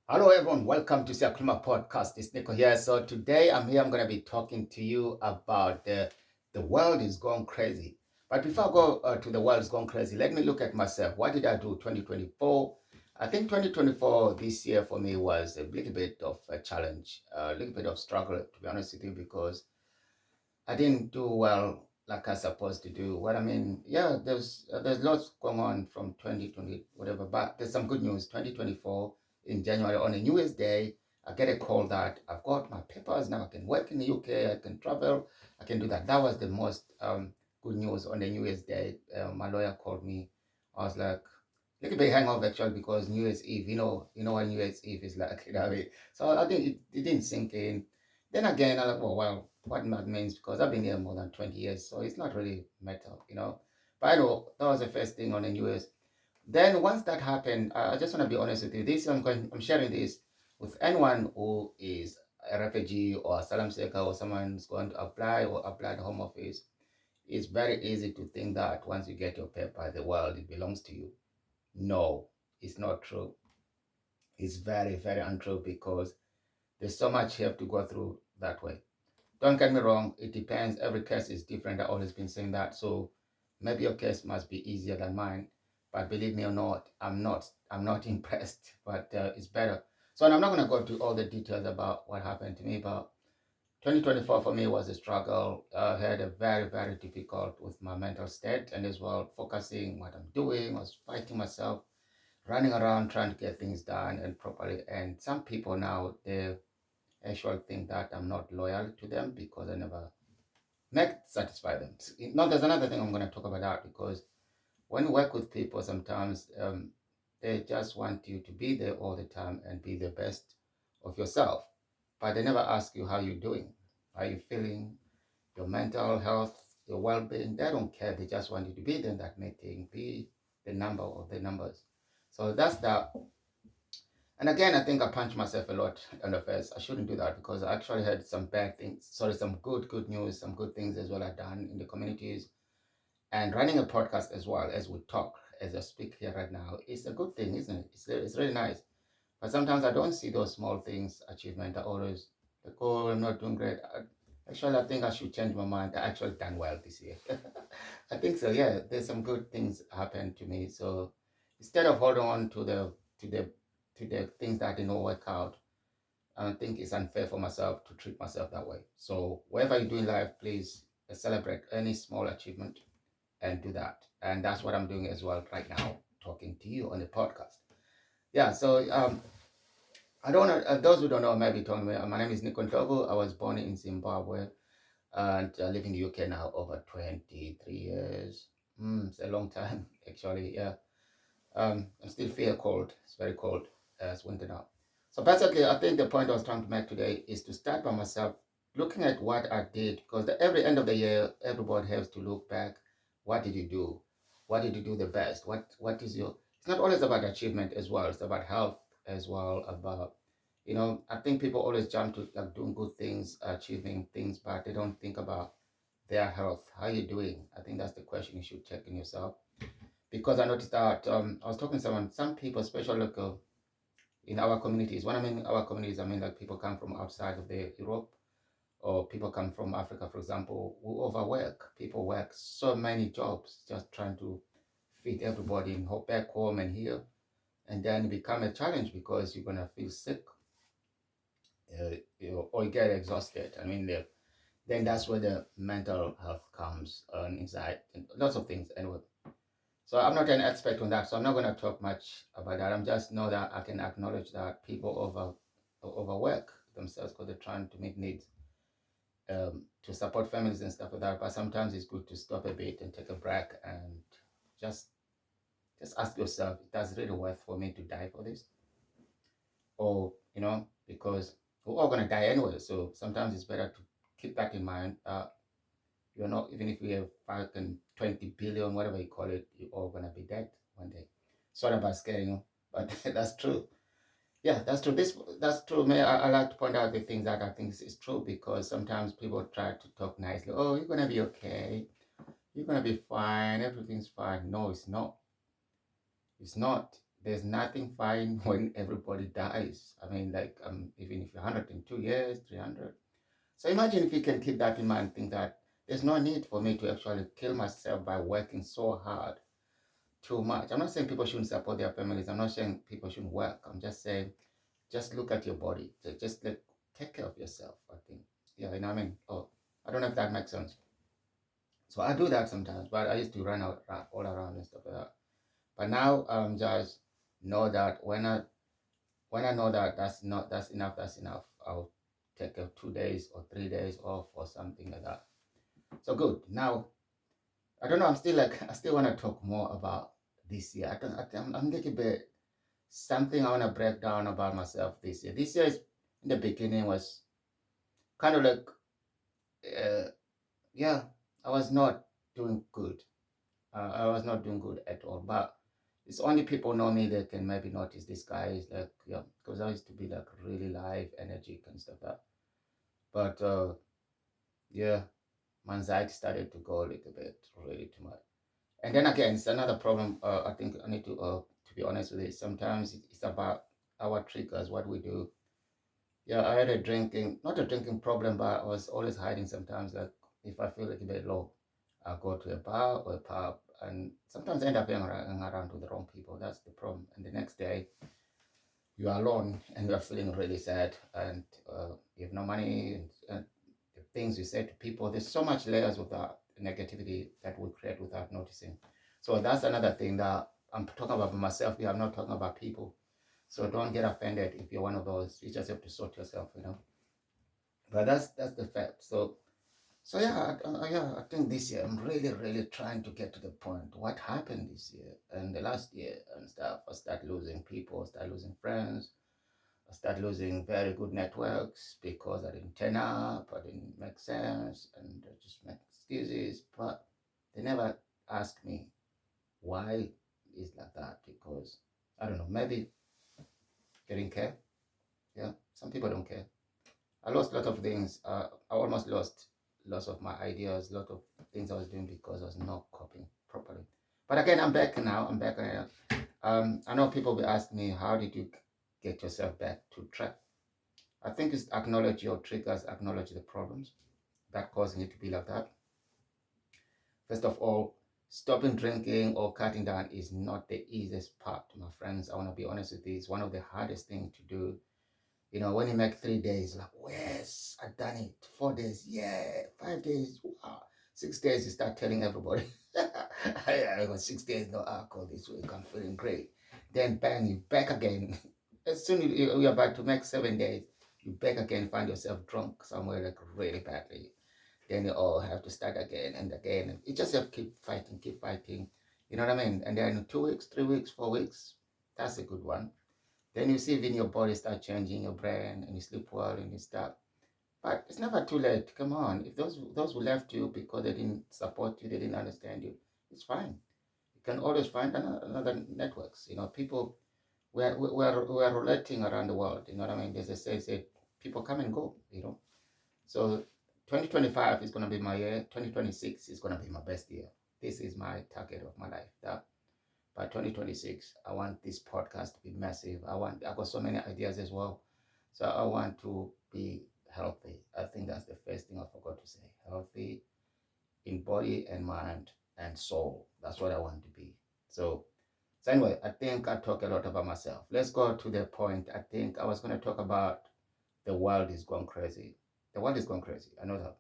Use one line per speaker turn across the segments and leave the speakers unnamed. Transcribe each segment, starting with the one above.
Hello, everyone. Welcome to Siaklima Podcast. It's Nico here. So today I'm going to be talking to you about the world is going crazy. But before I go to the world is going crazy, let me look at myself. What did I do 2024? I think 2024 this year for me was a little bit of a challenge, a little bit of struggle, to be honest with you, because I didn't do well like I supposed to do. What I mean, yeah, there's lots going on from 2020 whatever, but there's some good news. 2024 in January on a New Year's Day, I get a call that I've got my papers now. I can work in the UK. I can travel. I can do that. That was the most good news on the New Year's Day. My lawyer called me. I was like, little bit hangover actually because New Year's Eve, you know what New Year's Eve is like, you know what I mean? So I think it didn't sink in. Then again, I like, well, what that means because I've been here more than 20 years, so it's not really matter. But I know that was the first thing on the New Year's. Then once that happened, I just want to be honest with you. I'm sharing this with anyone who is a refugee or asylum seeker or someone who's going to apply the Home Office. It's very easy to think that once you get your paper, the world it belongs to you. No, it's not true. It's very, very untrue because there's so much you have to go through that way. Don't get me wrong, it depends. Every case is different. I've always been saying that. So maybe your case must be easier than mine. But believe me or not, I'm not impressed. But it's better. So I'm not gonna go to all the details about what happened to me, but 2024 for me was a struggle. I had a very, very difficult with my mental state and as well focusing what I'm doing. I was fighting myself, running around trying to get things done and properly. And some people now they actually think that I'm not loyal to them because I never make satisfy them. Now there's another thing I'm going to talk about that because when you work with people, sometimes they just want you to be there all the time and be the best of yourself, but they never ask you how you're doing, how you feeling, your mental health, your well-being. They don't care. They just want you to be there in that meeting, be the number of the numbers. So that's that. And again, I think I punched myself a lot on the face. I shouldn't do that because I actually had some bad things. Sorry, some good news, some good things as well I've done in the communities and running a podcast as well as we talk, as I speak here right now. It's a good thing, isn't it? It's really nice. But sometimes I don't see those small things achievement. I always like, oh, I'm not doing great. Actually, I think I should change my mind. I actually done well this year. I think so. Yeah, there's some good things happen to me. So instead of holding on to the to the things that didn't work out, I don't think it's unfair for myself to treat myself that way. So whatever you do in life, please celebrate any small achievement and do that. And that's what I'm doing as well right now, talking to you on the podcast. Yeah. So I don't know. Those who don't know, maybe told me. My name is Nico Ntovu. I was born in Zimbabwe and I live in the UK now over 23 years. It's a long time, actually. Yeah. I still feel cold. It's very cold. It's winter now. So basically, I think the point I was trying to make today is to start by myself looking at what I did because every end of the year, everybody has to look back. What did you do? What did you do the best? What is your? It's not always about achievement as well. It's about health as well. About I think people always jump to like doing good things, achieving things, but they don't think about their health. How you doing? I think that's the question you should check in yourself because I noticed that I was talking to someone, some people, especially like in our communities. When I mean our communities, I mean like people come from outside of the Europe or people come from Africa, for example, who overwork. People work so many jobs just trying to feed everybody in back home and here, and then it become a challenge because you're gonna feel sick, or you get exhausted. I mean, then that's where the mental health comes inside, and lots of things. Anyway, so I'm not an expert on that, so I'm not going to talk much about that. I'm just know that I can acknowledge that people overwork themselves because they're trying to meet needs, to support families and stuff like that. But sometimes it's good to stop a bit and take a break and just just ask yourself, does it really worth for me to die for this? Or because we're all gonna die anyway. So sometimes it's better to keep that in mind. You're not, even if we have 520 billion, whatever you call it, you're all gonna be dead one day. Sorry about scaring you, but that's true. Yeah, that's true. That's true. I like to point out the things that I think is true because sometimes people try to talk nicely. Oh, you're gonna be okay. You're gonna be fine. Everything's fine. No, it's not. It's not. there's nothing fine when everybody dies. I mean, like, even if you're 102 years, 300. So imagine if you can keep that in mind, think that there's no need for me to actually kill myself by working so hard too much. I'm not saying people shouldn't support their families. I'm not saying people shouldn't work. I'm just saying, just look at your body. Just like take care of yourself, I think. Yeah, you know what I mean? Oh, I don't know if that makes sense. So I do that sometimes, but I used to run out all around and stuff like that. But now just know that when I know that that's enough, I'll take 2 days or 3 days off or something like that. So good. Now I don't know. I'm still like I still want to talk more about this year. I'm a little bit something I want to break down about myself this year. This year is, in the beginning was kind of like uh, yeah, I was not doing good. I was not doing good at all. But it's only people know me that can maybe notice this guy is like, yeah, because I used to be like really live, energetic and stuff like that. But yeah, my anxiety started to go a little bit, really too much. And then again, it's another problem. I think I need to be honest with it. Sometimes it's about our triggers, what we do. Yeah, I had a drinking, not a drinking problem, but I was always hiding sometimes. Like if I feel like a bit low, I'll go to a bar or a pub and sometimes I end up hanging around with the wrong people. That's the problem. And the next day, you are alone and you're feeling really sad and you have no money and the things you say to people. There's so much layers of that negativity that we create without noticing. So that's another thing that I'm talking about for myself here. I'm not talking about people. So don't get offended if you're one of those. You just have to sort yourself, you know. But that's the fact. So yeah, I think this year I'm really trying to get to the point. What happened this year and the last year and stuff? I start losing people, start losing friends, I start losing very good networks because I didn't turn up, I didn't make sense, and I just make excuses. But they never ask me why it's like that because I don't know, maybe they didn't care. Yeah, some people don't care. I lost a lot of things. I almost lost lots of my ideas, a lot of things I was doing because I was not coping properly. But again, I'm back now. I'm back. I know people will ask me, how did you get yourself back to track? I think it's acknowledge your triggers, acknowledge the problems that causing it to be like that. First of all, stopping drinking or cutting down is not the easiest part, my friends. I want to be honest with you. It's one of the hardest things to do. You know, when you make 3 days, like, yes, I've done it. 4 days, yeah. 5 days, wow. 6 days, you start telling everybody, I got 6 days, no alcohol this week. I'm feeling great. Then bang, you back again. As soon as you're about to make 7 days, you back again, find yourself drunk somewhere like really badly. Then you all have to start again and again. And you just have to keep fighting, keep fighting. You know what I mean? And then 2 weeks, 3 weeks, 4 weeks, that's a good one. Then you see even your body start changing, your brain, and you sleep well and you start. But it's never too late. Come on. If those who left you because they didn't support you, they didn't understand you, it's fine. You can always find another networks. You know, people we're relating around the world. You know what I mean? There's a say people come and go. You know, so 2025 is gonna be my year. 2026 is gonna be my best year. This is my target of my life. That by 2026, I want this podcast to be massive. I got so many ideas as well. So I want to be healthy. I think that's the first thing I forgot to say. Healthy in body and mind and soul. That's what I want to be. So anyway, I think I talk a lot about myself. Let's go to the point. I think I was going to talk about the world is going crazy. The world is going crazy. I know that.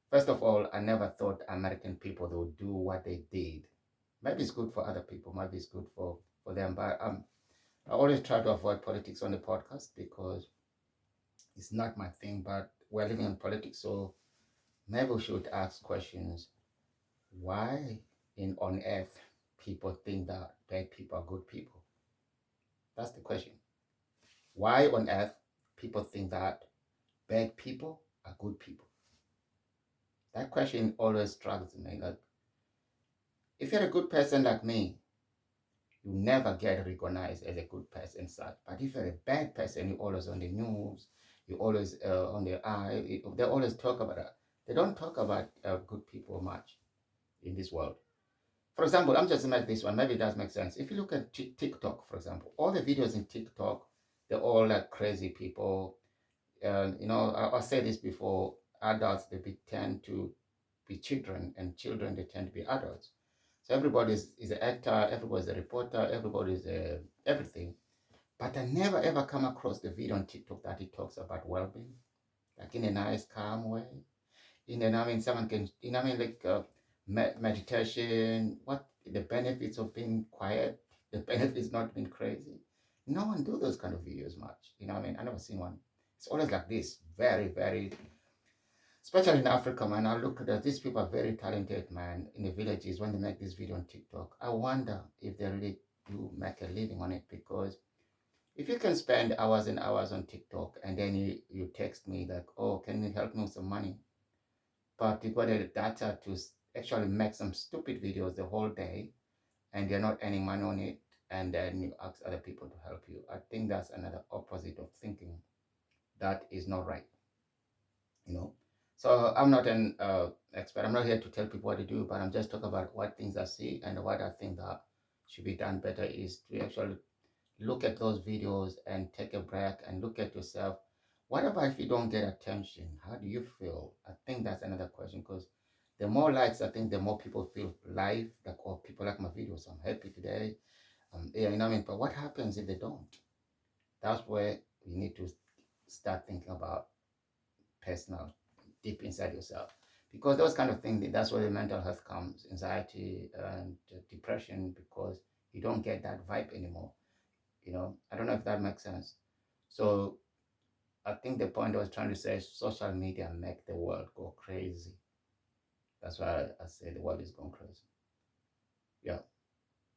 First of all, I never thought American people they would do what they did. Maybe it's good for other people. Maybe it's good for them. But I always try to avoid politics on the podcast because it's not my thing. But we're living in politics, so maybe we should ask questions. Why on earth people think that bad people are good people? That's the question. Why on earth people think that bad people are good people? That question always struggles me. Like, if you're a good person like me, you never get recognized as a good person, such. But if you're a bad person, you're always on the news, you're always on the eye. They always talk about that. They don't talk about good people much in this world. For example, I'm just going to make this one. Maybe it does make sense. If you look at TikTok, for example, all the videos in TikTok, they're all like crazy people. I'll say this before, adults, tend to be children, and children, they tend to be adults. So everybody is an actor, everybody's a reporter, everybody's everything. But I never ever come across the video on TikTok that it talks about well-being, like in a nice, calm way. Someone can, like meditation, what the benefits of being quiet, the benefits not being crazy. No one do those kind of videos much. I never seen one. It's always like this, very, very, especially in Africa, man. I look at that. These people are very talented, man, in the villages when they make this video on TikTok. I wonder if they really do make a living on it, because if you can spend hours and hours on TikTok and then you text me like, oh, can you help me with some money? But you got the data to actually make some stupid videos the whole day, and you're not earning money on it, and then you ask other people to help you. I think that's another opposite of thinking. That is not right, you know. So I'm not an expert. I'm not here to tell people what to do, but I'm just talking about what things I see, and what I think that should be done better is to actually look at those videos and take a break and look at yourself. What about if you don't get attention? How do you feel? I think that's another question, because the more likes, I think the more people feel live, like, oh, people like my videos, I'm happy today. Yeah, But what happens if they don't? That's where you need to start thinking about personal, deep inside yourself. Because those kind of things, that's where the mental health comes, anxiety and depression, because you don't get that vibe anymore. I don't know if that makes sense. So I think the point I was trying to say is social media make the world go crazy. That's why I say the world is going crazy. Yeah.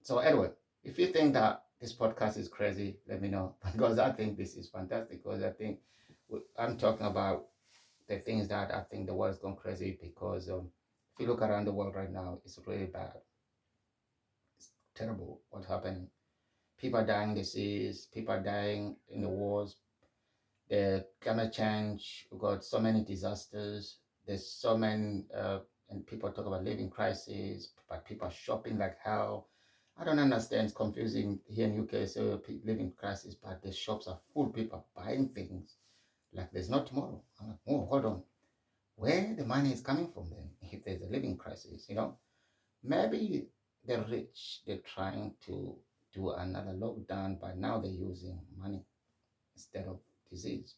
So anyway, if you think that this podcast is crazy, let me know, because I think this is fantastic. Because I think I'm talking about the things that I think the world is going crazy, because if you look around the world right now, it's really bad. It's terrible what's happening. People are dying in the seas. People are dying in the wars. The climate change, we've got so many disasters. There's so many, and people talk about living crisis, but people are shopping like hell. I don't understand. It's confusing here in UK. So living crisis, but the shops are full. People are buying things like there's no tomorrow. I'm like, oh, hold on. Where the money is coming from then? If there's a living crisis, maybe the rich, they're trying to do another lockdown, but now they're using money instead of disease.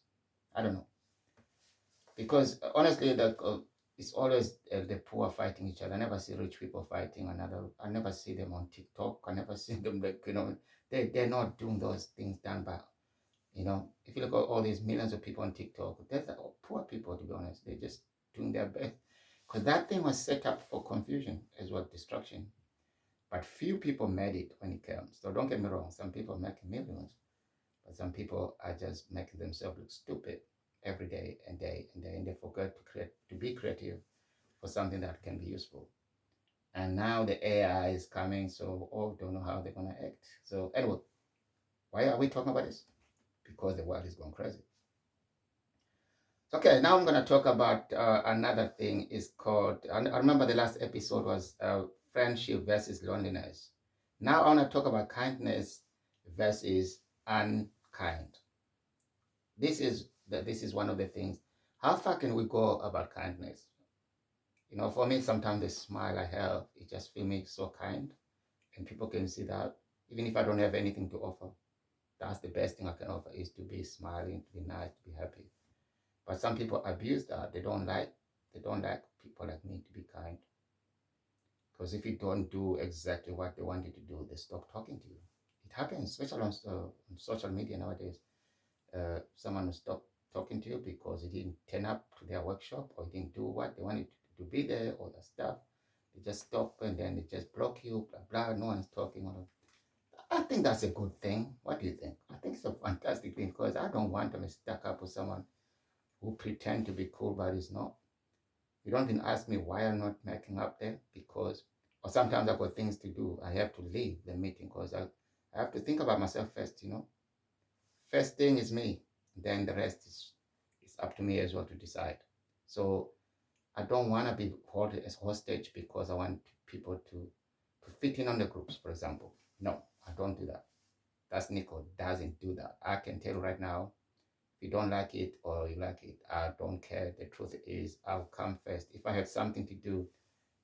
I don't know. Because honestly, it's always the poor fighting each other. I never see rich people fighting another. I never see them on TikTok. I never see them they're not doing those things done by, if you look at all these millions of people on TikTok, they're poor people, to be honest. They're just doing their best. Because that thing was set up for confusion as well, destruction. But few people made it when it came. So don't get me wrong, some people make millions, but some people are just making themselves look stupid every day and day and day, and they forget to be creative for something that can be useful. And now the AI is coming, so all don't know how they're gonna act. So anyway, why are we talking about this? Because the world is going crazy. Okay, now I'm gonna talk about another thing. Is called. I remember the last episode was friendship versus loneliness. Now I want to talk about kindness versus unkind. This is one of the things. How far can we go about kindness? For me, sometimes the smile I have, it just feels me so kind, and people can see that. Even if I don't have anything to offer, that's the best thing I can offer, is to be smiling, to be nice, to be happy. But some people abuse that. They don't like people like me to be kind. Because if you don't do exactly what they want you to do, they stop talking to you. It happens, especially on social media nowadays. Someone will stop talking to you because he didn't turn up to their workshop, or he didn't do what they wanted to be there, all that stuff. They just stop, and then they just block you, blah, blah, no one's talking. I think that's a good thing. What do you think? I think it's a fantastic thing, because I don't want to be stuck up with someone who pretend to be cool but is not. You don't even ask me why I'm not making up there, because, or sometimes I've got things to do. I have to leave the meeting because I have to think about myself first. First thing is me, then the rest is up to me as well to decide. So I don't want to be held as hostage because I want people to fit in on the groups, for example. No, I don't do that. That's Nico doesn't do that. I can tell right now, if you don't like it or you like it, I don't care. The truth is, I'll come first. If I have something to do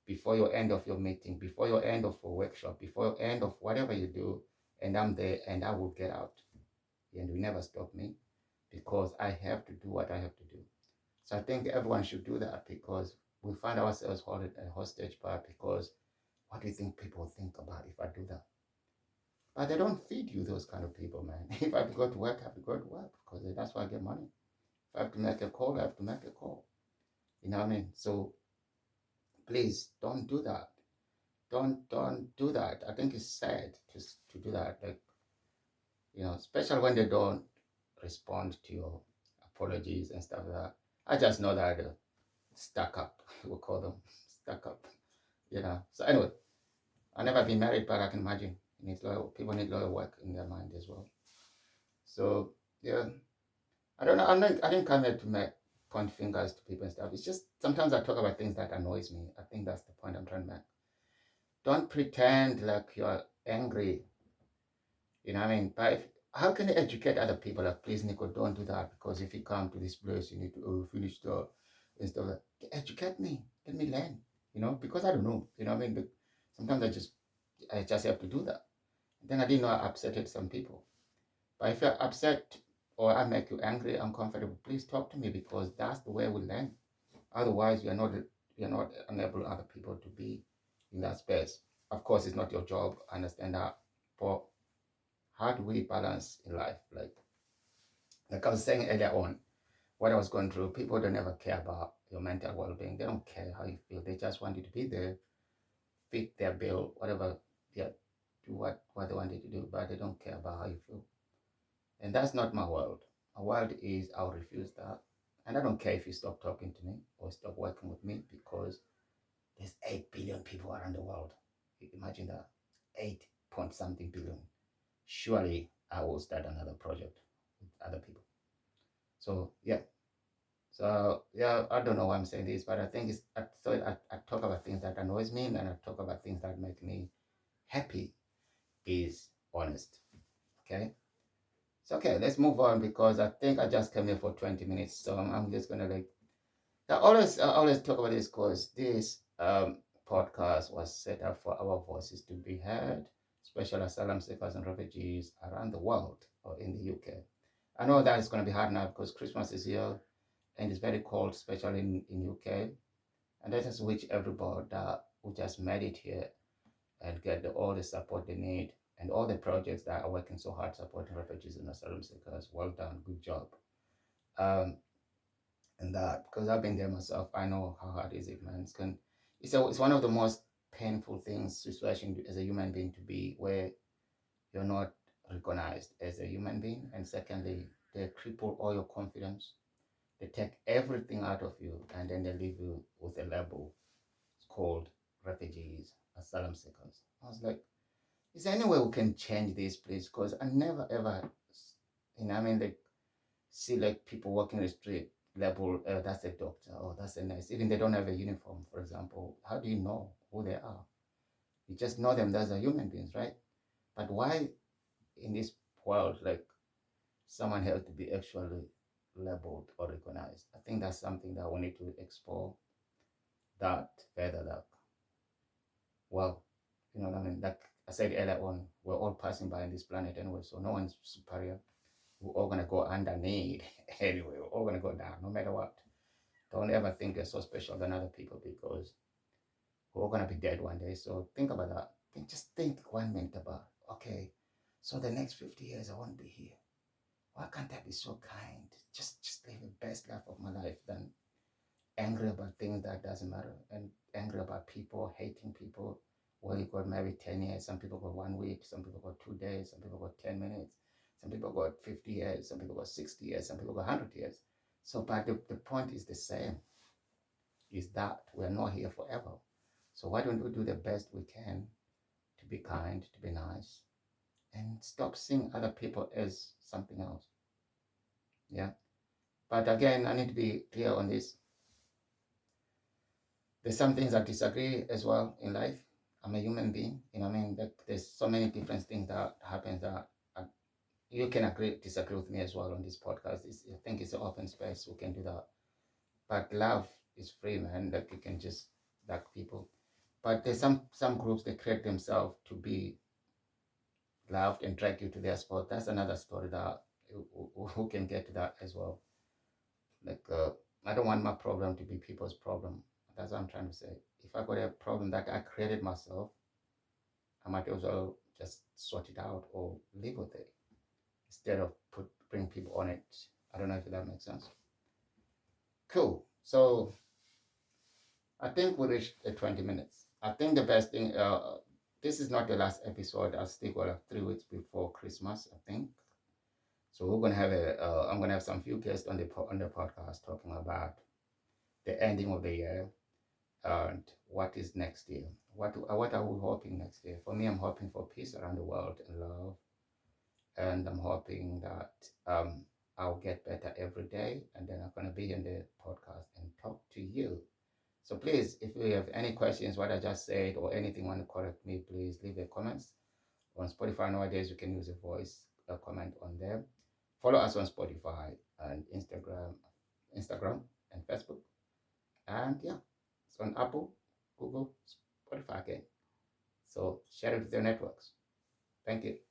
before your end of your meeting, before your end of a workshop, before your end of whatever you do, and I'm there and I will get out. And you never stop me because I have to do what I have to do. So I think everyone should do that because we find ourselves holding a hostage part because what do you think people think about if I do that? But they don't feed you those kind of people, man. If I have to go to work, I have to go to work because that's why I get money. If I have to make a call, I have to make a call. You know what I mean? So please don't do that. Don't do that. I think it's sad to do that. Like, especially when they don't respond to your apologies and stuff like that. I just know that stuck up. We'll call them stuck up. So anyway, I've never been married, but I can imagine people need loyal work in their mind as well. So yeah, I don't know. I didn't come here to point fingers to people and stuff. It's just sometimes I talk about things that annoys me. I think that's the point I'm trying to make. Don't pretend like you're angry. You know what I mean? But how can you educate other people? Like, please, Nico, don't do that because if you come to this place, you need to finish the and stuff. Like, educate me. Let me learn. Because I don't know. You know what I mean? But sometimes I just have to do that. Then I didn't know I upsetted some people. But if you're upset or I make you angry, uncomfortable, please talk to me because that's the way we learn. Otherwise, you're not enable other people to be in that space. Of course, it's not your job. I understand that. But how do we balance in life? Like I was saying earlier on, what I was going through, people don't ever care about your mental well-being. They don't care how you feel. They just want you to be there, fit their bill, whatever, yeah, do what they want you to do, but they don't care about how you feel. And that's not my world. My world is I'll refuse that. And I don't care if you stop talking to me or stop working with me because there's 8 billion people around the world. Imagine that. 8 point something billion. Surely I will start another project with other people. So yeah. So yeah, I don't know why I'm saying this, but I think I talk about things that annoys me and I talk about things that make me happy is honest. Okay. So okay, let's move on because I think I just came here for 20 minutes. So I'm just gonna I always talk about this because this podcast was set up for our voices to be heard, especially asylum seekers and refugees around the world or in the UK. I know that it's going to be hard now because Christmas is here and it's very cold, especially in UK. And let us wish everybody that who just made it here and get all the support they need and all the projects that are working so hard supporting refugees and asylum seekers. Well done, good job. And that because I've been there myself, I know how hard is it, man. It's one of the most painful things, situation as a human being to be where you're not recognized as a human being, and secondly, they cripple all your confidence. They take everything out of you, and then they leave you with a label. It's called refugees, asylum seekers. I was like, is there any way we can change this, please? Because I never ever, see like people walking the street label, that's a doctor, oh, that's a nurse. Even they don't have a uniform, for example. How do you know who they are? You just know them as a human beings, right? But why in this world, like someone has to be actually labeled or recognized? I think that's something that we need to explore that further. Like, well, you know what I mean? Like I said earlier on, we're all passing by on this planet anyway, so no one's superior. We're all gonna go underneath anyway. We're all gonna go down, no matter what. Don't ever think you're so special than other people because we're all gonna be dead one day. So think about that. Just think 1 minute about, okay, so the next 50 years I won't be here. Why can't I be so kind? Just live the best life of my life than angry about things that doesn't matter and angry about people, hating people. Well, you got maybe 10 years, some people got 1 week, some people got 2 days, some people got 10 minutes, some people got 50 years, some people got 60 years, some people got 100 years. So, but the point is the same, is that we're not here forever. So why don't we do the best we can to be kind, to be nice, and stop seeing other people as something else? Yeah. But again, I need to be clear on this. There's some things I disagree as well in life. I'm a human being. You know what I mean? There's so many different things that happens that you can agree, disagree with me as well on this podcast. I think it's an open space. We can do that. But love is free, man. Like you can just like people. But there's some groups they create themselves to be loved and drag you to their spot. That's another story that who can get to that as well. Like I don't want my problem to be people's problem. That's what I'm trying to say. If I got a problem that I created myself, I might as well just sort it out or live with it instead of bring people on it. I don't know if that makes sense. Cool. So I think we reached 20 minutes. I think the best thing, this is not the last episode. I'll still got like 3 weeks before Christmas, I think. So we're gonna have I'm gonna have some few guests on the podcast talking about the ending of the year and what is next year. What are we hoping next year? For me, I'm hoping for peace around the world and love, and I'm hoping that I'll get better every day, and then I'm gonna be in the podcast and talk to you. So please, if you have any questions, what I just said, or anything want to correct me, please leave the comments. On Spotify nowadays, you can use a voice a comment on there. Follow us on Spotify and Instagram and Facebook. And yeah, it's on Apple, Google, Spotify again. So share it with your networks. Thank you.